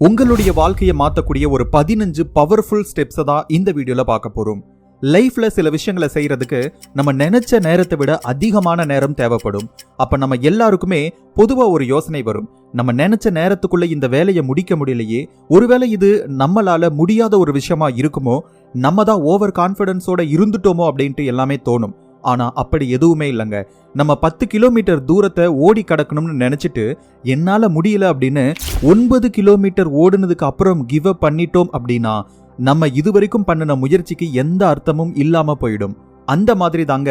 உங்களுடைய வாழ்க்கையை மாற்றக்கூடிய ஒரு 15 பவர்ஃபுல் ஸ்டெப்ஸை தான் இந்த வீடியோல பார்க்க போறோம். லைஃப்ல சில விஷயங்களை செய்யறதுக்கு நம்ம நினைச்ச நேரத்தை விட அதிகமான நேரம் தேவைப்படும். அப்ப நம்ம எல்லாருக்குமே பொதுவா ஒரு யோசனை வரும், நம்ம நினைச்ச நேரத்துக்குள்ள இந்த வேலையை முடிக்க முடியலையே, ஒருவேளை இது நம்மளால முடியாத ஒரு விஷயமா இருக்குமோ, நம்ம தான் ஓவர் கான்ஃபிடன்ஸோட இருந்துட்டோமோ அப்படின்ட்டு எல்லாமே தோணும். ஆனா அப்படி எதுவுமே இல்லைங்க. நம்ம 10 கிலோமீட்டர் தூரத்தை ஓடி கடக்கணும்னு நினைச்சிட்டு என்னால முடியல அப்படின்னு 9 கிலோமீட்டர் ஓடுனதுக்கு அப்புறம் கிவ் அப் பண்ணிட்டோம் அப்படின்னா நம்ம இதுவரைக்கும் பண்ணின முயற்சிக்கு எந்த அர்த்தமும் இல்லாம போயிடும். அந்த மாதிரி தாங்க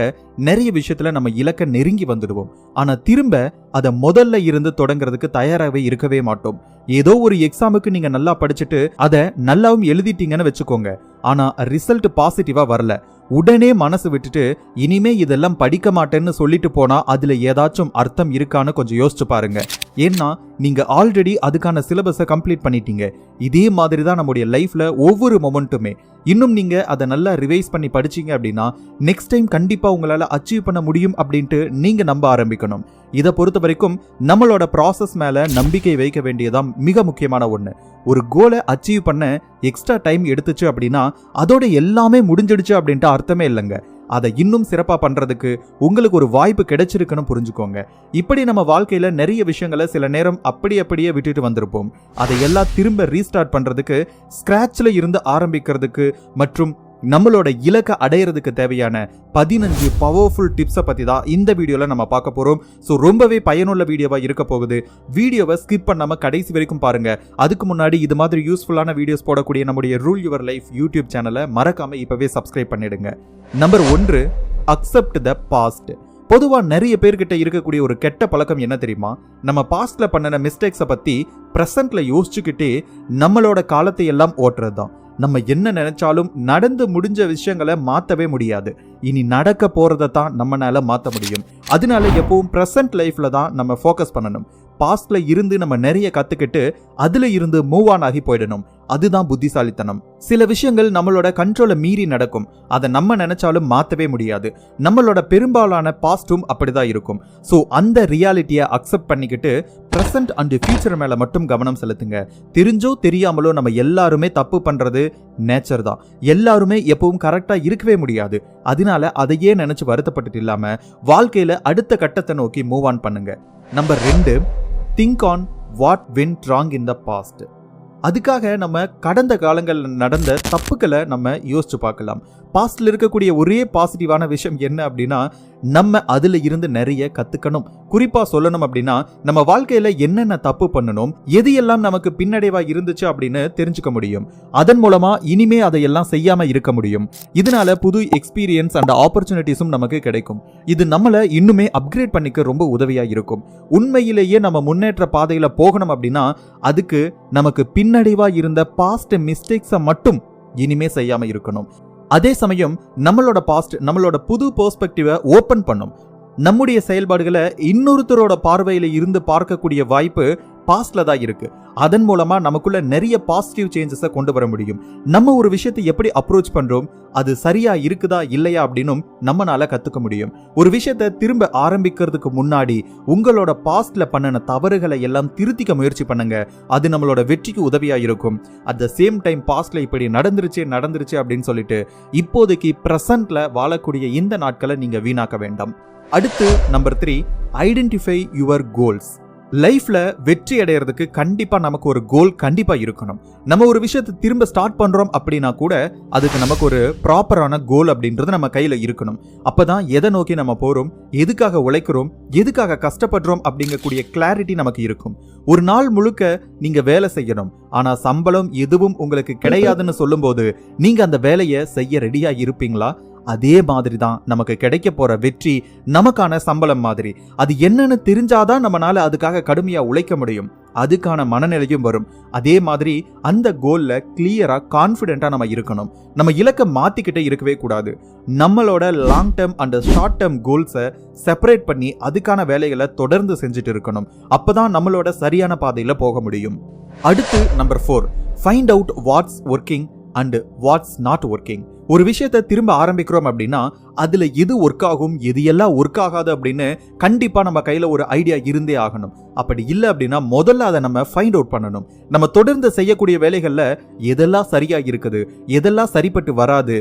நிறைய விஷயத்துல நம்ம இலக்க நெருங்கி வந்துடுவோம். ஆனா திரும்ப அதை முதல்ல இருந்து தொடங்குறதுக்கு தயாராகவே இருக்கவே மாட்டோம். ஏதோ ஒரு எக்ஸாமுக்கு நீங்க நல்லா படிச்சுட்டு அதை நல்லாவும் எழுதிட்டீங்கன்னு வச்சுக்கோங்க, ஆனா ரிசல்ட் பாசிட்டிவா வரல, உடனே மனசு விட்டுட்டு இனிமே இதெல்லாம் படிக்க மாட்டேன்னு சொல்லிட்டு போனா அதுல ஏதாச்சும் அர்த்தம் இருக்கான்னு கொஞ்சம் யோசிச்சு பாருங்க. ஏன்னா நீங்க ஆல்ரெடி அதுக்கான சிலபஸை கம்ப்ளீட் பண்ணிட்டீங்க. இதே மாதிரி தான் நம்முடைய லைஃப்ல ஒவ்வொரு மொமெண்ட்டுமே. இன்னும் நீங்க அதை நல்லா ரிவைஸ் பண்ணி படிச்சீங்க அப்படின்னா நெக்ஸ்ட் டைம் கண்டிப்பா உங்களால அச்சீவ் பண்ண முடியும் அப்படின்ட்டு நீங்க நம்ப ஆரம்பிக்கணும். இதை பொறுத்த வரைக்கும் நம்மளோட ப்ராசஸ் மேல நம்பிக்கை வைக்க வேண்டியதான் மிக முக்கியமான ஒண்ணு. ஒரு கோலை அச்சீவ் பண்ண எக்ஸ்ட்ரா டைம் எடுத்துச்சு அப்படின்னா அதோட எல்லாமே முடிஞ்சிடுச்சு அப்படின்ட்டு அர்த்தமே இல்லைங்க. அதை இன்னும் சிறப்பா பண்றதுக்கு உங்களுக்கு ஒரு வாய்ப்பு கிடைச்சிருக்குன்னு புரிஞ்சுக்கோங்க. இப்படி நம்ம வாழ்க்கையில நிறைய விஷயங்களை சில நேரம் அப்படியே விட்டுட்டு வந்திருப்போம். அதை எல்லாம் திரும்ப ரீஸ்டார்ட் பண்றதுக்கு, ஸ்கிராச்ல இருந்து ஆரம்பிக்கிறதுக்கு மற்றும் நம்மளோட இலக்கை அடையிறதுக்கு தேவையான 15 பவர்ஃபுல் டிப்ஸை பத்தி தான் இந்த வீடியோல நம்ம பார்க்க போறோம். ஸோ ரொம்பவே பயனுள்ள வீடியோவா இருக்க போகுது. வீடியோவை ஸ்கிப் பண்ணாம கடைசி வரைக்கும் பாருங்க. அதுக்கு முன்னாடி இது மாதிரி யூஸ்ஃபுல்லான வீடியோஸ் போடக்கூடிய நம்முடைய ரூல் யுவர் லைஃப் யூடியூப் சேனலை மறக்காம இப்பவே சப்ஸ்கிரைப் பண்ணிடுங்க. Number 1, accept the past. பொதுவா நிறைய பேர்கிட்ட இருக்கக்கூடிய ஒரு கெட்ட பழக்கம் என்ன தெரியுமா? நம்ம பாஸ்ட்ல பண்ணின மிஸ்டேக்ஸை பத்தி பிரசன்ட்ல யோசிச்சுக்கிட்டே நம்மளோட காலத்தை எல்லாம் ஓட்டுறது தான். நம்ம என்ன நினைச்சாலும் நடந்து முடிஞ்ச விஷயங்களை மாற்றவே முடியாது. இனி நடக்க போறதை தான் நம்மளால மாற்ற முடியும். அதனால எப்பவும் பிரசன்ட் லைஃப்ல தான் நம்ம ஃபோக்கஸ் பண்ணணும். பாஸ்ட்ல இருந்து நம்ம நிறைய கத்துக்கிட்டு அதுல இருந்து மூவ் ஆன் ஆகி போயிடணும். அதுதான் புத்திசாலித்தனம். சில விஷயங்கள் நம்மளோட கண்ட்ரோலை மீறி நடக்கும். அதை நம்ம நினைச்சாலும் மாற்றவே முடியாது. நம்மளோட பெரும்பாலான பாஸ்டும் அப்படிதான் இருக்கும். ஸோ அந்த ரியாலிட்டியை அக்செப்ட் பண்ணிக்கிட்டு பிரசன்ட் அண்ட் ஃபியூச்சர் மேல மட்டும் கவனம் செலுத்துங்க. தெரிஞ்சோ தெரியாமலோ நம்ம எல்லாருமே தப்பு பண்றது நேச்சர் தான். எல்லாருமே எப்பவும் கரெக்டா இருக்கவே முடியாது. அதனால அதையே நினைச்சு வருத்தப்பட்டு இல்லாம வாழ்க்கையில அடுத்த கட்டத்தை நோக்கி மூவ் ஆன் பண்ணுங்க. Number 2, think on what went wrong in the past. அதுக்காக நம்ம கடந்த காலங்களில் நடந்த தப்புக்களை நம்ம யோசிச்சு பார்க்கலாம். பாஸ்ட்ல இருக்கக்கூடிய ஒரே பாசிட்டிவான விஷயம் என்ன அப்படின்னா, நம்ம அதுல இருந்து நிறைய கத்துக்கணும். குறிப்பா சொல்லணும் அப்படின்னா, நம்ம வாழ்க்கையில என்னென்ன தப்பு பண்ணணும், எது எல்லாம் நமக்கு பின்னடைவா இருந்துச்சு அப்படின்னு தெரிஞ்சுக்க முடியும். அதன் மூலமா இனிமே அதையெல்லாம் செய்யாம இருக்க முடியும். இதனால புது எக்ஸ்பீரியன்ஸ் அண்ட் ஆப்பர்ச்சுனிட்டிஸும் நமக்கு கிடைக்கும். இது நம்மளை இன்னுமே அப்கிரேட் பண்ணிக்க ரொம்ப உதவியா இருக்கும். உண்மையிலேயே நம்ம முன்னேற்ற பாதையில போகணும் அப்படின்னா அதுக்கு நமக்கு பின்னடைவா இருந்த பாஸ்ட் மிஸ்டேக்ஸை மட்டும் இனிமே செய்யாம இருக்கணும். அதே சமயம் நம்மளோட பாஸ்ட் நம்மளோட புது பெர்ஸ்பெக்டிவை ஓபன் பண்ணும். நம்முடைய செயல்பாடுகளை இன்னொருத்தரோட பார்வையில இருந்து பார்க்கக்கூடிய வாய்ப்பு பாஸ்ட்ல தான் இருக்கு. அதன் மூலமா நமக்குள்ள நிறைய பாசிட்டிவ் சேஞ்சஸை கொண்டு வர முடியும். நம்ம ஒரு விஷயத்தை எப்படி அப்ரோச் பண்றோம், அது சரியா இருக்குதா இல்லையா அப்படின்னும் நம்மளால கத்துக்க முடியும். ஒரு விஷயத்தை திரும்ப ஆரம்பிக்கிறதுக்கு முன்னாடி உங்களோட பாஸ்ட்ல பண்ணின தவறுகளை எல்லாம் திருத்திக்க முயற்சி பண்ணுங்க. அது நம்மளோட வெற்றிக்கு உதவியா இருக்கும். அட் த சேம் டைம் பாஸ்ட்ல இப்படி நடந்துருச்சு அப்படின்னு சொல்லிட்டு இப்போதைக்கு பிரசன்ட்ல வாழக்கூடிய இந்த நாட்களை நீங்க வீணாக்க வேண்டாம். அடுத்து நம்பர் 3, ஐடென்டிஃபை யுவர் கோல்ஸ். லைஃப்ல வெற்றி அடையிறதுக்கு கண்டிப்பா நமக்கு ஒரு கோல் கண்டிப்பா இருக்கணும். நம்ம ஒரு விஷயத்தை திரும்ப ஸ்டார்ட் பண்றோம் அப்படின்னா கூட அதுக்கு நமக்கு ஒரு ப்ராப்பரான கோல் அப்படின்றது நம்ம கையில இருக்கணும். அப்பதான் எதை நோக்கி நம்ம போறோம், எதுக்காக உழைக்கிறோம், எதுக்காக கஷ்டப்படுறோம் அப்படிங்கக்கூடிய கிளாரிட்டி நமக்கு இருக்கும். ஒரு நாள் முழுக்க நீங்க வேலை செய்யணும், ஆனா சம்பளம் எதுவும் உங்களுக்கு கிடையாதுன்னு சொல்லும் போது நீங்க அந்த வேலையை செய்ய ரெடியா இருப்பீங்களா? அதே மாதிரி தான் நமக்கு கிடைக்க போற வெற்றி நமக்கான சம்பளம் மாதிரி. அது என்னன்னு தெரிஞ்சாதான் நம்மளால அதுக்காக கடுமையா உழைக்க முடியும். அதுக்கான மனநிலையும் வரும். அதே மாதிரி அந்த கோல்ல கிளியரா கான்ஃபிடென்ட்டா நம்ம இருக்கணும். நம்ம இலக்கை மாத்திக்கிட்டே இருக்கவே கூடாது. நம்மளோட long term and short term கோல்ஸை செப்பரேட் பண்ணி அதுக்கான வேலைகளை தொடர்ந்து செஞ்சுட்டு இருக்கணும். அப்பதான் நம்மளோட சரியான பாதையில போக முடியும். அடுத்து number 4, find out watts working and what's not working. ஒரு விஷயத்தை திரும்ப ஆரம்பிக்கிறோம் அப்படின்னா அதுல எது ஒர்க் ஆகும் எது எல்லாம் ஒர்க் ஆகாது அப்படின்னு கண்டிப்பா நம்ம கையில ஒரு ஐடியா இருந்தே ஆகணும். அப்படி இல்லை அப்படின்னா முதல்ல அதை நம்ம ஃபைண்ட் அவுட் பண்ணணும். நம்ம தொடர்ந்து செய்யக்கூடிய வேலைகள்ல எதெல்லாம் சரியா இருக்குது, எதெல்லாம் சரிப்பட்டு வராது,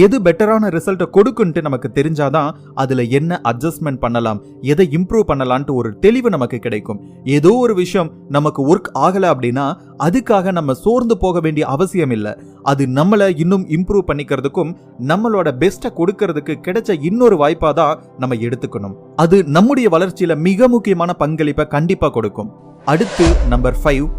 எது பெட்டரான ரிசல்ட்டை கொடுக்குன்ட்டு நமக்கு தெரிஞ்சாதான் அதுல என்ன அட்ஜஸ்ட்மெண்ட் பண்ணலாம், எதை இம்ப்ரூவ் பண்ணலான்ட்டு ஒரு தெளிவு நமக்கு கிடைக்கும். ஏதோ ஒரு விஷயம் நமக்கு ஒர்க் ஆகல அப்படின்னா அதுக்காக நம்ம சோர்ந்து போக வேண்டிய அவசியம் இல்லை. அது நம்மளை இன்னும் இம்ப்ரூவ் பண்ணிக்கிறதுக்கும் நம்மளோட பெஸ்ட்டை கொடுக்கறதுக்கு கிடைச்ச இன்னொரு வாய்ப்பா தான் நம்ம எடுத்துக்கணும். அது நம்முடைய வளர்ச்சியில மிக முக்கியமான பங்களிப்பை கண்டிப்பா கொடுக்கும். அடுத்து number 5,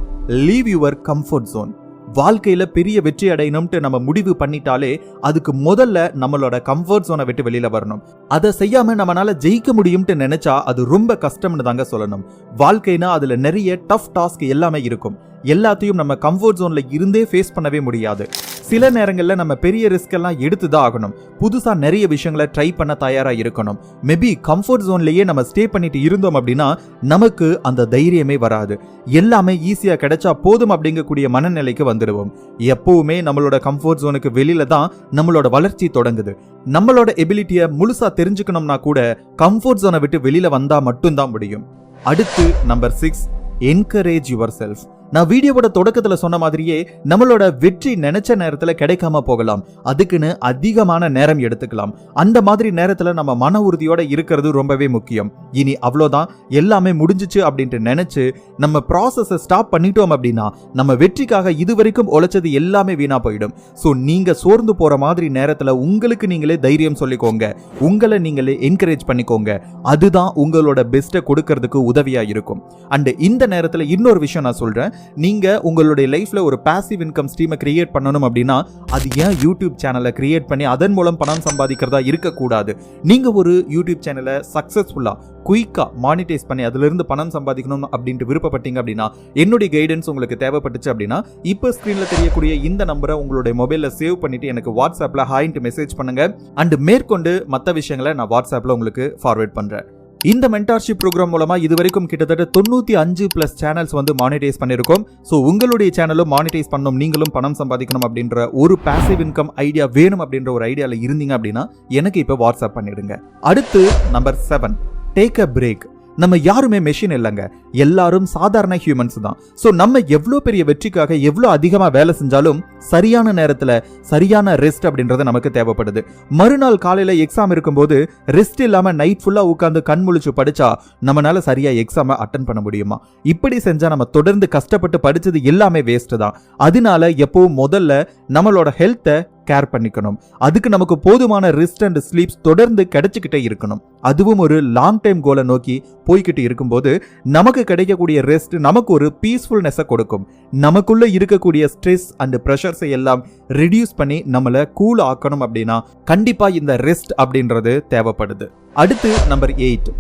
leave your comfort zone. வாழ்க்கையில பெரிய வெற்றி அடையணும்ட்டு நம்ம முடிவு பண்ணிட்டாலே அதுக்கு முதல்ல நம்மளோட கம்ஃபர்ட் ஜோனை விட்டு வெளியில வரணும். அதை செய்யாம நம்மளால ஜெயிக்க முடியும்ட்டு நினைச்சா அது ரொம்ப கஷ்டம்னு தாங்க சொல்லணும். வாழ்க்கைனா அதுல நிறைய டஃப் டாஸ்க் எல்லாமே இருக்கும். எல்லாத்தையும் நம்ம கம்ஃபர்ட் ஜோன்ல இருந்தே ஃபேஸ் பண்ணவே முடியாது. சில நேரங்கள்ல நம்ம பெரிய ரிஸ்க் எல்லாம் எடுத்துதான் ஆகணும். புதுசா நிறைய விஷயங்களை ட்ரை பண்ண தயாரா இருக்கணும். மேபி கம்ஃபர்ட் ஜோன்லயே நம்ம ஸ்டே பண்ணிட்டு இருந்தோம் அப்படின்னா நமக்கு அந்த தைரியமே வராது. எல்லாமே ஈஸியா கிடைச்சா போதும் அப்படிங்கக்கூடிய மனநிலைக்கு வந்துடுவோம். எப்பவுமே நம்மளோட கம்ஃபர்ட் ஜோனுக்கு வெளியில தான் நம்மளோட வளர்ச்சி தொடங்குது. நம்மளோட எபிலிட்டியை முழுசா தெரிஞ்சுக்கணும்னா கூட கம்ஃபர்ட் ஜோனை விட்டு வெளியில வந்தா மட்டும்தான் முடியும். அடுத்து நம்பர் 6, என்கரேஜ் யுவர் செல்ஃப். நான் வீடியோவோட தொடக்கத்துல சொன்ன மாதிரியே நம்மளோட வெற்றி நினைச்ச நேரத்துல கிடைக்காம போகலாம். அதுக்குன்னு அதிகமான நேரம் எடுத்துக்கலாம். அந்த மாதிரி நேரத்துல நம்ம மன உறுதியோட இருக்கிறது ரொம்பவே முக்கியம். இனி அவ்வளோதான், எல்லாமே முடிஞ்சிச்சு அப்படின்ட்டு நினைச்சு நம்ம ப்ராசஸை ஸ்டாப் பண்ணிட்டோம் அப்படின்னா நம்ம வெற்றிக்காக இதுவரைக்கும் உழைச்சது எல்லாமே வீணா போயிடும். ஸோ நீங்க சோர்ந்து போற மாதிரி நேரத்துல உங்களுக்கு நீங்களே தைரியம் சொல்லிக்கோங்க, உங்களை நீங்களே என்கரேஜ் பண்ணிக்கோங்க. அதுதான் உங்களோட பெஸ்ட்டை கொடுக்கறதுக்கு உதவியா இருக்கும். அண்ட் இந்த நேரத்துல இன்னொரு விஷயம் நான் சொல்றேன். நீங்க உங்களுடைய லைஃப்ல ஒரு பாசிவ் இன்கம் ஸ்ட்ரீமை கிரியேட் பண்ணணும் அப்படின்னா அது ஏன் யூடியூப் சேனலை கிரியேட் பண்ணி அதன் மூலம் பணம் சம்பாதிக்கிறதா இருக்கக்கூடாது. நீங்க ஒரு யூடியூப் சேனலை சக்சஸ்ஃபுல்லா குயிக்கா மானிட்டைஸ் பண்ணி அதுல இருந்து பணம் சம்பாதிக்கணும் அப்படின்ட்டு விருப்பப்பட்டீங்க அப்படின்னா என்னுடைய கைடன்ஸ் உங்களுக்கு தேவைப்பட்டுச்சு அப்படின்னா இப்போ ஸ்கிரீன்ல தெரியக்கூடிய இந்த நம்பரை உங்களுடைய மொபைல்ல சேவ் பண்ணிட்டு எனக்கு வாட்ஸ்அப்ல ஹாய்ன்ட்டு மெசேஜ் பண்ணுங்க. அண்ட் மேற்கொண்டு மற்ற விஷயங்களை நான் வாட்ஸ்அப்ல உங்களுக்கு ஃபார்வர்ட் பண்றேன். இந்த மென்டார்ஷிப் ப்ரோக்ராம் மூலமா இதுவரைக்கும் கிட்டத்தட்ட 95+ சேனல்ஸ் வந்து மானிட்டைஸ் பண்ணிருக்கோம். ஸோ உங்களுடைய சேனலும் மானிட்டைஸ் பண்ணணும், நீங்களும் பணம் சம்பாதிக்கணும் அப்படின்ற ஒரு பாசிவ் இன்கம் ஐடியா வேணும் அப்படின்ற ஒரு ஐடியால இருந்தீங்க அப்படின்னா எனக்கு இப்போ வாட்ஸ்அப் பண்ணிடுங்க. அடுத்து நம்பர் 7, டேக் அ பிரேக். நம்ம யாருமே மெஷின் இல்லைங்க, எல்லாரும் சாதாரண ஹியூமன்ஸ் தான். ஸோ நம்ம எவ்வளோ பெரிய வெற்றிக்காக எவ்வளோ அதிகமாக வேலை செஞ்சாலும் சரியான நேரத்தில் சரியான ரெஸ்ட் அப்படின்றது நமக்கு தேவைப்படுது. மறுநாள் காலையில் எக்ஸாம் இருக்கும்போது ரெஸ்ட் இல்லாமல் நைட் ஃபுல்லாக உட்காந்து கண் முழிச்சு படிச்சா நம்மளால சரியாக எக்ஸாமை அட்டன் பண்ண முடியுமா? இப்படி செஞ்சால் நம்ம தொடர்ந்து கஷ்டப்பட்டு படித்தது எல்லாமே வேஸ்ட்டு தான். அதனால எப்பவும் முதல்ல நம்மளோட ஹெல்த்தை கேர் பண்ணிக்கணும். அதுக்கு நமக்கு போதுமான ரெஸ்ட் அண்ட் ஸ்லீப்ஸ் தொடர்ந்து கிடைச்சிக்கிட்டே இருக்கணும். அதுவும் ஒரு லாங் டைம் கோலை நோக்கி போய்கிட்டு இருக்கும்போது நமக்கு கிடைக்கக்கூடிய ரெஸ்ட் நமக்கு ஒரு பீஸ்ஃபுல்னஸை கொடுக்கும். நமக்குள்ள இருக்கக்கூடிய ஸ்ட்ரெஸ் அண்ட் ப்ரெஷர்ஸை எல்லாம் ரிடியூஸ் பண்ணி நம்மளை கூல் ஆக்கணும் அப்படின்னா கண்டிப்பா இந்த ரெஸ்ட் அப்படின்றது தேவைப்படுது. அடுத்து நம்பர் 8,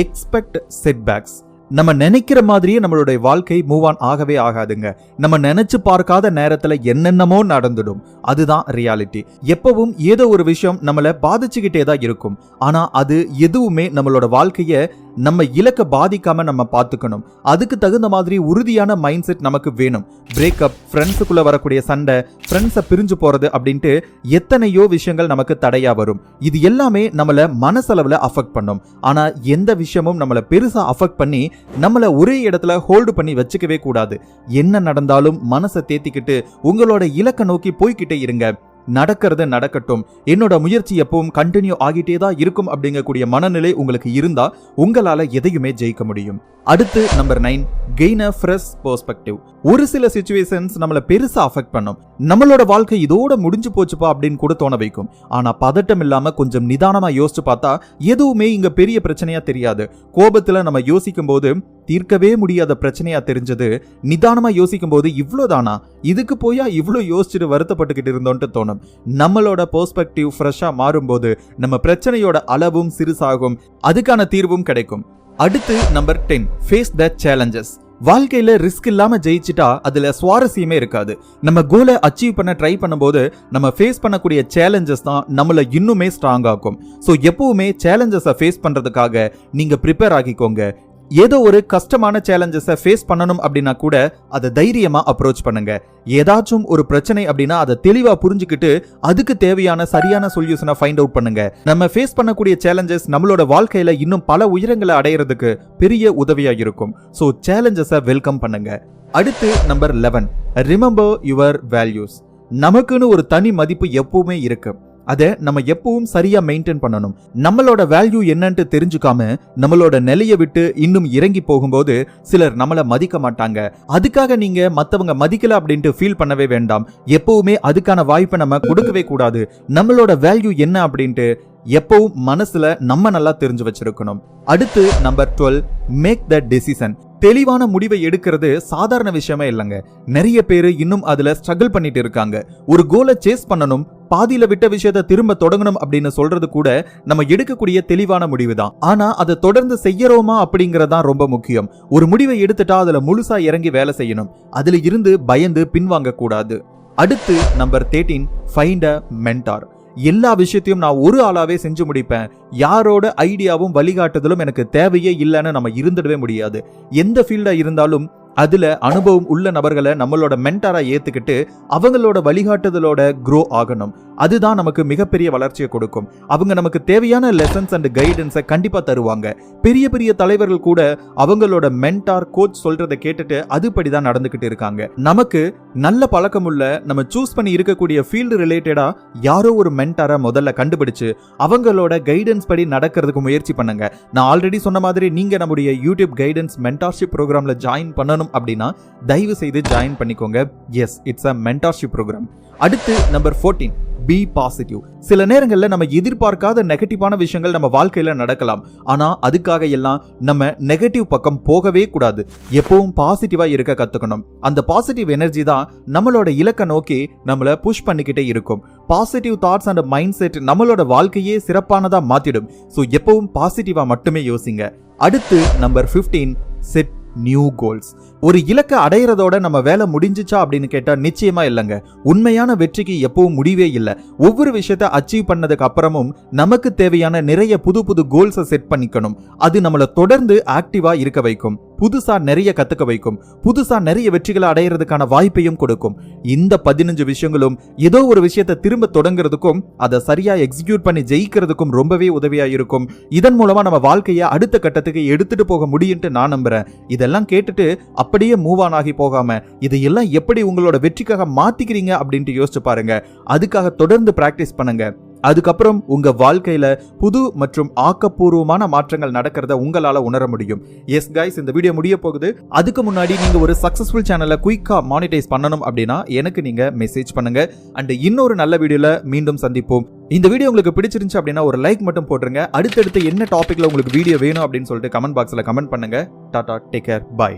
எக்ஸ்பெக்ட் செட்பேக்ஸ். நம்ம நினைக்கிற மாதிரியே நம்மளுடைய வாழ்க்கை மூவ் ஆன் ஆகவே ஆகாதுங்க. நம்ம நினைச்சு பார்க்காத நேரத்துல என்னென்னமோ நடந்துடும். அதுதான் ரியாலிட்டி. எப்பவும் ஏதோ ஒரு விஷயம் நம்மளை பாதிச்சுக்கிட்டே தான் இருக்கும். ஆனா அது எதுவுமே நம்மளோட வாழ்க்கைய நம்ம இலக்க பாதிக்காம நம்ம பார்த்துக்கணும். அதுக்கு தகுந்த மாதிரி உறுதியான மைண்ட் செட் நமக்கு வேணும். பிரேக்கப், ஃப்ரெண்ட்ஸுக்குள்ள வரக்கூடிய சண்டை, ஃப்ரெண்ட்ஸை பிரிஞ்சு போறது அப்படின்ட்டு எத்தனையோ விஷயங்கள் நமக்கு தடையா வரும். இது எல்லாமே நம்மளை மனசளவுல அஃபெக்ட் பண்ணும். ஆனா எந்த விஷயமும் நம்மளை பெருசா அஃபெக்ட் பண்ணி நம்மளை ஒரே இடத்துல ஹோல்டு பண்ணி வச்சுக்கவே கூடாது. என்ன நடந்தாலும் மனசை தேத்திக்கிட்டு உங்களோட இலக்க நோக்கி போய்கிட்டே இருங்க. நடக்கிறது நடக்கட்டும், என்னோட முயற்சி எப்பவும் கண்டினியூ ஆகிட்டே தான் இருக்கும் அப்படிங்கக்கூடிய மனநிலை உங்களுக்கு இருந்தா உங்களால எதையுமே ஜெயிக்க முடியும். அடுத்து number 9, gain a fresh perspective. ஒரு சில சிச்சுவேஷன்ஸ் நம்மள பெருசா அஃபெக்ட் பண்ணும். நம்மளோட வாழ்க்கை இதோட முடிஞ்சு போச்சுப்பா அப்படின்னு கூட தோண வைக்கும். ஆனா பதட்டம் இல்லாம கொஞ்சம் நிதானமா யோசிச்சு பார்த்தா எதுவுமே இங்க பெரிய பிரச்சனையா தெரியாது. கோபத்துல நம்ம யோசிக்கும் போது தீர்க்கவே முடியாத பிரச்சனையா தெரிஞ்சது நிதானமா யோசிக்கும் போது இவ்வளவுதானா, இதுக்கு போயா இவ்வளோ யோசிச்சுட்டு வருத்தப்பட்டுக்கிட்டு இருந்தோன்ட்டு தோணும். நம்மளோட பெர்ஸ்பெக்டிவ் ஃப்ரெஷ்ஷா மாறும்போது நம்ம பிரச்சனையோட அளவும் சிறுசாகும், அதுக்கான தீர்வும் கிடைக்கும். அடுத்து நம்பர் 10, ஃபேஸ் த சேலஞ்சஸ். வாழ்க்கையில ரிஸ்க் இல்லாம ஜெயிச்சிட்டா அதுல சுவாரஸ்யமே இருக்காது. நம்ம கோலை அச்சீவ் பண்ண ட்ரை பண்ணும்போது நம்ம ஃபேஸ் பண்ணக்கூடிய சேலஞ்சஸ் தான் நம்மள இன்னுமே ஸ்ட்ராங் ஆக்கும். ஸோ எப்பவுமே சேலஞ்சஸை ஃபேஸ் பண்றதுக்காக நீங்க ப்ரிப்பேர் ஆகிக்கோங்க. ஏதோ ஒரு கஷ்டமான சேலஞ்சஸை ஃபேஸ் பண்ணணும் அப்படின்னா கூட அதை தைரியமா அப்ரோச் பண்ணுங்க. ஏதாச்சும் ஒரு பிரச்சனை அப்படின்னா அதை தெளிவா புரிஞ்சுக்கிட்டு அதுக்கு தேவையான சரியான சொல்யூஷனை ஃபைண்ட் அவுட் பண்ணுங்க. நம்ம ஃபேஸ் பண்ணக்கூடிய சேலஞ்சஸ் நம்மளோட வாழ்க்கையில இன்னும் பல உயரங்களை அடையிறதுக்கு பெரிய உதவியா இருக்கும். ஸோ சேலஞ்சஸை வெல்கம் பண்ணுங்க. அடுத்து நம்பர் 11, ரிமெம்பர் யுவர் வேல்யூஸ். நமக்குன்னு ஒரு தனி மதிப்பு எப்பவுமே இருக்கு. அதை நம்ம எப்பவும் சரியா மெயின்டைன் பண்ணணும். நம்மளோட வேல்யூ என்னன்னு தெரிஞ்சுக்காம நம்மளோட நிலையை விட்டு இன்னும் இறங்கி போகும்போது சிலர் நம்மளை மதிக்க மாட்டாங்க. அதுக்காக நீங்க மத்தவங்க மதிக்கல அப்படின்ட்டு ஃபீல் பண்ணவே வேண்டாம். எப்பவுமே அதுக்கான வாய்ப்பை நம்ம கொடுக்கவே கூடாது. நம்மளோட வேல்யூ என்ன அப்படின்ட்டு எப்பவும் மனசுல நம்ம நல்லா தெரிஞ்சு வச்சிருக்கணும். அடுத்து நம்பர் 12, மேக் த டெசிஷன். தெளிவான முடிவை எடுக்கிறது சாதாரண விஷயமே இல்லைங்க. நிறைய பேரு இன்னும் அதுல ஸ்ட்ரகிள் பண்ணிட்டு இருக்காங்க. ஒரு கோலை சேஸ் பண்ணணும், பாதியில விட்ட விஷயத்த திரும்ப தொடங்கணும் அப்படின்னு சொல்றது கூட நம்ம எடுக்கக்கூடிய தெளிவான முடிவு தான். ஆனா அதை தொடர்ந்து செய்யறோமா அப்படிங்கறதான் ரொம்ப முக்கியம். ஒரு முடிவை எடுத்துட்டா அதுல முழுசா இறங்கி வேலை செய்யணும். அதுல இருந்து பயந்து பின்வாங்க கூடாது. அடுத்து நம்பர் 13, ஃபைண்ட் அ மென்டார். எல்லா விஷயத்தையும் நான் ஒரு ஆளாவே செஞ்சு முடிப்பேன், யாரோட ஐடியாவும் வழிகாட்டுதலும் எனக்கு தேவையே இல்லைன்னு நம்ம இருந்துடவே முடியாது. எந்த ஃபீல்டா இருந்தாலும் அதுல அனுபவம் உள்ள நபர்களை நம்மளோட மென்டாரா ஏத்துக்கிட்டு அவங்களோட வழிகாட்டுதலோட க்ரோ ஆகணும். அதுதான் நமக்கு மிகப்பெரிய வளர்ச்சியை கொடுக்கும். அவங்க நமக்கு தேவையான லெசன்ஸ் அண்ட் கைடன்ஸை கண்டிப்பா தருவாங்க. பெரிய பெரிய தலைவர்கள் கூட அவங்களோட மென்டார் கோச் சொல்றதை கேட்டுட்டு அதுபடிதான் நடந்துகிட்டு இருக்காங்க. நமக்கு நல்ல பழக்கமுள்ள நம்ம சூஸ் பண்ணி இருக்கக்கூடிய ஃபீல்டு ரிலேட்டடா யாரோ ஒரு மென்டாரை முதல்ல கண்டுபிடிச்சு அவங்களோட கைடன்ஸ் படி நடக்கிறதுக்கு முயற்சி பண்ணுங்க. நான் ஆல்ரெடி சொன்ன மாதிரி நீங்க நம்முடைய யூடியூப் கைடன்ஸ் மென்டார்ஷிப் ப்ரோக்ராம்ல ஜாயின் பண்ணணும் அப்படின்னா தயவு செய்து ஜாயின் பண்ணிக்கோங்க. Yes, it's a mentorship programme. அடுத்து நம்பர் 14, பி பாசிட்டிவ். சில நேரங்களில் நம்ம எதிர்பார்க்காத நெகட்டிவான விஷயங்கள் நம்ம வாழ்க்கையில நடக்கலாம். ஆனா அதுக்காக எல்லாம் நம்ம நெகட்டிவ் பக்கம் போகவே கூடாது. எப்பவும் பாசிட்டிவா இருக்க கத்துக்கணும். அந்த பாசிட்டிவ் எனர்ஜி தான் நம்மளோட இலக்கை நோக்கி நம்மள புஷ் பண்ணிக்கிட்டே இருக்கும். Positive thoughts and mind set நம்மளோட வாழ்க்கையே சிறப்பானதா மாத்திடும். ஸோ எப்பவும் பாசிட்டிவா மட்டுமே யோசிங்க. அடுத்து நம்பர் 15, செட் நியூ கோல்ஸ். ஒரு இலக்கை அடையிறதோட நம்ம வேலை முடிஞ்சிச்சா அப்படின்னு கேட்டா நிச்சயமா இல்லைங்க. உண்மையான வெற்றிக்கு எப்பவும் முடிவே இல்லை. ஒவ்வொரு விஷயத்தை அச்சீவ் பண்ணதுக்கு அப்புறமும் நமக்கு தேவையான நிறைய புது புது கோல்ஸை செட் பண்ணிக்கணும். அது நம்மளை தொடர்ந்து ஆக்டிவா இருக்க வைக்கும், புதுசா நிறைய கத்துக்க வைக்கும், புதுசா நிறைய வெற்றிகளை அடையிறதுக்கான வாய்ப்பையும் கொடுக்கும். இந்த 15 விஷயங்களும் ஏதோ ஒரு விஷயத்தை திரும்ப தொடங்குறதுக்கும் அதை சரியா எக்ஸிக்யூட் பண்ணி ஜெயிக்கிறதுக்கும் ரொம்பவே உதவியா இருக்கும். இதன் மூலமா நம்ம வாழ்க்கையை அடுத்த கட்டத்துக்கு எடுத்துட்டு போக முடியும்னு நான் நம்புறேன். இதெல்லாம் கேட்டுட்டு அப்படியே மூவ் ஆன் ஆகி போகாம இதையெல்லாம் எப்படி உங்களோட வெற்றிக்காக மாத்திக்கிறீங்க அப்படின்ட்டு யோசிச்சு பாருங்க. அதுக்காக தொடர்ந்து பிராக்டிஸ் பண்ணுங்க. அதுக்கப்புறம் உங்க வாழ்க்கையில புது மற்றும் ஆக்கப்பூர்வமான மாற்றங்கள் நடக்கிறத உங்களால உணர முடியும். எஸ் கைஸ், இந்த வீடியோ முடிய போகுது. அதுக்கு முன்னாடி நீங்க ஒரு சக்சஸ்ஃபுல் சேனலை குயிக்கா மானிடைஸ் பண்ணணும் அப்படின்னா எனக்கு நீங்க மெசேஜ் பண்ணுங்க. அண்ட் இன்னொரு நல்ல வீடியோல மீண்டும் சந்திப்போம். இந்த வீடியோ உங்களுக்கு பிடிச்சிருந்துச்சு அப்படின்னா ஒரு லைக் மட்டும் போட்டுருங்க. அடுத்தடுத்து என்ன டாபிக்ல உங்களுக்கு வீடியோ வேணும் அப்படின்னு சொல்லிட்டு கமெண்ட் பாக்ஸ்ல கமெண்ட் பண்ணுங்க. Tata, take care, by.